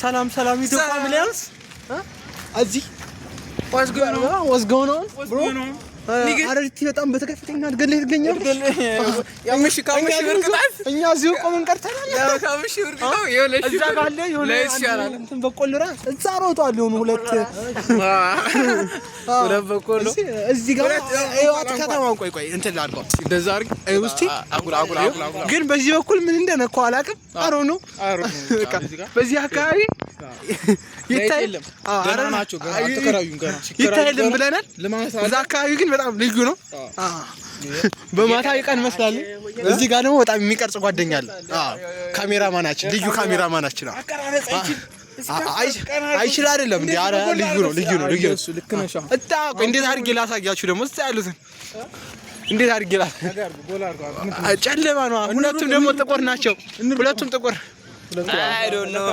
ሰላም ኢትዮጵያ ፋሚሊያንስ እዚህ what's going on bro አረርቲ በጣም በተከፈተኛ ገለ ይገኛል ያምሽ ካምሽ ወርቅጣት እኛ እዚሁ ቆመን ቀርተናል ያው ካምሽ ወርቅጣው ይወለሽ እዛ ጋር ይወለሽ እንትን በቆሎራ እዛ ሮጧል ይሁን ሁለት በቆሎ እዚህ ጋር አይዋት ከተማው ቆይ እንትን ላድርገው እንደዛ አርግ ውስቲ አጉል ግን በዚህ በኩል ምን እንደነካው አላቅም አሮ ነው በዚህ አካባቢ ይታየለም አራናቸው ጋር አትከራዩን ጋር ይታየለም ብለናል እዛ አካባቢ ግን በጣም ልዩ ነው በማታ ይቀን መስላል እዚህ ጋር ደግሞ በጣም የሚቀርጽ ጓደኛ አለ ካሜራማናችን ልዩ ካሜራማናችን ነው አይችል አይደለም እንዴ አረ ልዩ ነው እሱ ልክ ነሽ እጣ እንዴት አድርጌ ላሳያችሁ ደግሞ እዛ ያሉትን እንዴት አድርጌ ጨለማ ነው ሁለቱም ደግሞ ጥቁር ናቸው ሁለቱም ጥቁር I don't know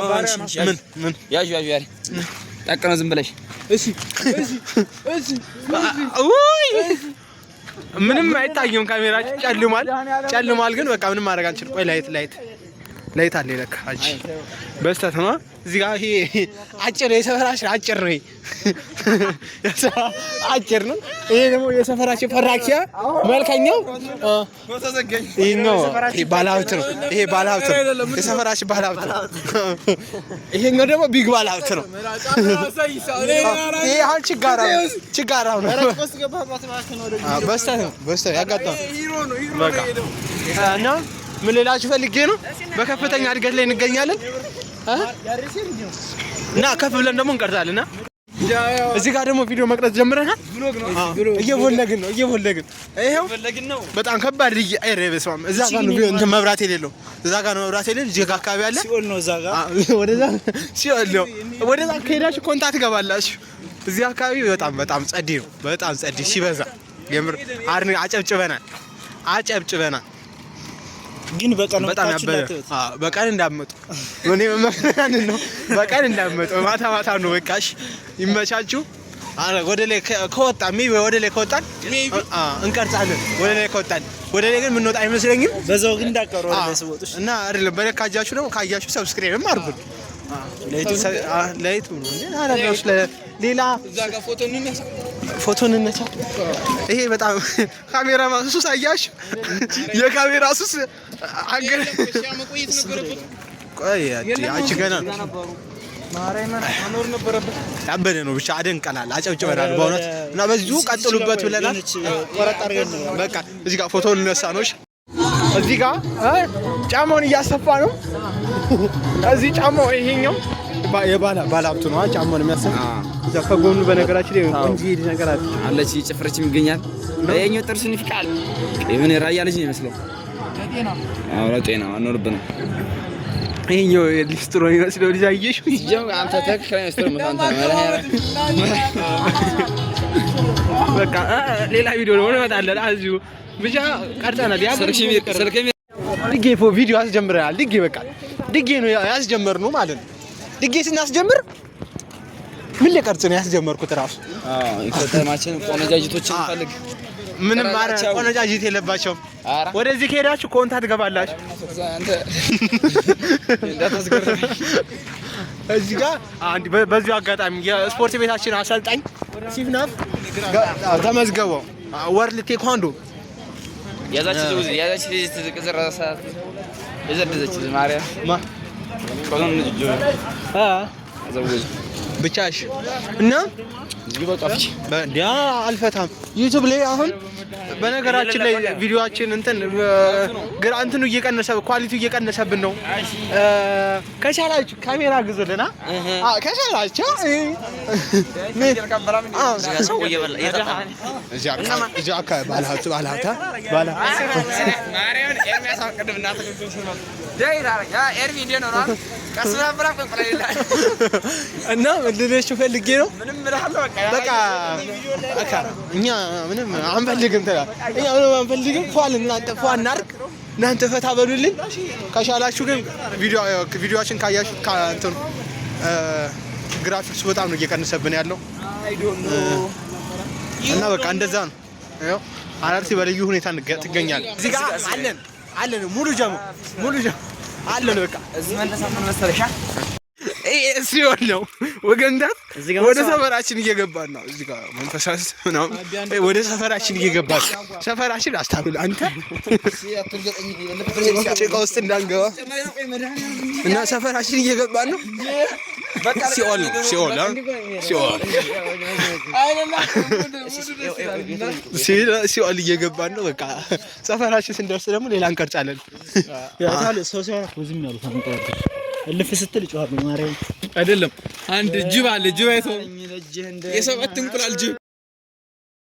ምን ያዩ ያሪ ታቀነ ዝም ብለሽ እሺ ምንም አይታየም ካሜራ ጨልሟል ግን በቃ ምንም ማድረግ አንችልም ቆይ ላይት አለ ለካ አጂ በስተት ነው እዚህ ጋር ይሄ አጭር የሰፈራሽ አጭር ነው አጭር ነው ይሄ ደግሞ የሰፈራሽ ፈራኪያ መልከኛው ይሄ ባላውት ነው የሰፈራሽ ባላውት ነው ይሄኛው ደግሞ ቢግ ባላውት ነው ይሄ አሁን ችጋራው ነው በስተት ያጋጣው በቃ እና ምን ሌላችሁ ፈልጌ ነው በከፍተኛ እድገት ላይ እንገኛለን እና ከፍ ብለን ደግሞ እንቀርጻለንና እዚህ ጋር ደግሞ ቪዲዮ መቅረጽ ጀምረናል እየወለግን ነው ይሄው በጣም ከባድ አይረበስማም እዛ ጋር ነው እንትን መብራት የሌለው እዛ ጋር ነው መብራት የሌለው እዚህ ጋር አካባቢ አለ ሲኦል ነው እዛ ጋር ወደዛ ከሄዳችሁ ኮንታክት ገባላችሁ እዚህ አካባቢ በጣም ጸዲ ነው በጣም ጸዲ ሲበዛ የምር አጨብጭበናል ግን በቀን እንዳመጡ ወኔ መመከራን ነው በቀን እንዳመጡ ማታ ነው በቃሽ ይመቻችሁ ወደ ላይ ከወጣን እንቀርጻለን ወደ ላይ ግን ምን ወጣ አይመስለኝም በዛው ግን እንዳቀሩ ለሰውቶች እና አይደለም በለካጃችሁ ነው ካያችሁ ሰብስክራይብም አድርጉ ላይቱ ነው አላደረስ ሌላ እዛ ጋር ፎቶ እንነሳ ይሄ በጣም ካሜራ ማሱስ አያሽ የካሜራ ሱስ አገር ሲያመቆይት ነበረበት ቆይ አቺ ገና ማራይማን አኖር ነበረበት ያበደ ነው ብቻ አደንቀናል አጨብጭበናል በእውነት እና በዚሁ ቀጥሉበት ብለናል ቆረጥ አድርገን በቃ እዚህ ጋር ፎቶ እንነሳ ነው እዚህ ጋር ጫማውን እያሰፋ ነው እዚህ ጫማው ይሄኛው ባላብቱ ነው ጫማውን የሚያሰፋ እዛ ከጎኑ በነገራችን ላይ እንጂ ነገር አለች ጭፍርችም ይገኛል በየኛው ጥርስን ይፍቃል የምን ራያ ልጅ ነው የሚመስለው ለጤና አኖርብን ይሄኛው ሊስትሮ ይመስለው ልጅ አየሽ ይጀም አንተ ተከራይ ሊስትሮ መጣንተ በቃ ሌላ ቪዲዮ ነው እንመጣለን አዚሁ ብቻ ቀርጸናል ድጌ ቪዲዮ አስጀምረናል ድጌ ነው ያስጀመርነው ማለት ነው ድጌ ስናስጀምር ምን ለቀርጽ ነው ያስጀመርኩት ራሱ ከተማችን ቆነጃጅቶችን ፈልግ ምንም ማለት ቆነጃጅት የለባቸው ወደዚህ ከሄዳችሁ ኮንታክት ገባላችሁ አንተ እንዳታስገርም እዚህ ጋር አንድ በዚሁ አጋጣሚ የስፖርት ቤታችን አሰልጣኝ ሲፍናፍ ተመዝገበው ወርልድ ቴኳንዶ ያዛች ተዘቀዘራሳ የዘደዘች ማርያም ቆን ልጅ ዘውጅ ብቻሽ እና ይበቃፍሽ በእንዲያ አልፈታም ዩቲዩብ ላይ አሁን በነገራችን ላይ ቪዲዮአችን እንትን እንትኑ እየቀነሰ ኳሊቲው እየቀነሰብን ነው ከቻላችሁ ካሜራ ግዙልና ከቻላችሁ ሰው ይበላ እዛ ባላታ ማርያም ኤርሚያስ አቀድምና ተከፈለ ዳይራ ኤርሚ እንደነው ነው ከስራብራ ፈቅለላ እና ልልሽ ፈልጌ ነው ምንም ምራለው በቃ እኛ ምንም አንፈልግም እኛ ምንም አንፈልግም ፏል እናንተ ፈታ በሉልን ከቻላችሁ ግን ቪዲዮአችን ካያችሁ እንትን ግራፊክስ በጣም ነው እየቀነሰብን ያለው እና በቃ እንደዛ ነው ያው አራርቲ በልዩ ሁኔታ ትገኛል እዚህ ጋር አለን ሙሉ ጀሙ አለን በቃ እዚህ መለሳት መሰለሻ ሲኦል ነው ወገንዳት ወደ ሰፈራችን እየገባን ነው እዚህ ጋር መንፈሳስ ነው ወደ ሰፈራችን እየገባን ሰፈራችን አስታብል አንተ ጭቃ ውስጥ እንዳንገባ እና ሰፈራችን እየገባን ነው በቃ ሲኦል ነው ሲኦል እየገባን ነው በቃ ሰፈራችን ስንደርስ ደግሞ ሌላ እንቀርጫለን ያታለ ሰው ሲያርፍ ዝም ያሉት አንቀርጭ እልፍ ስትል ይጮሃል ማርያም አይደለም አንድ ጅብ አለ ጅብ አይቶ የሰባት እንቁላል ጅብ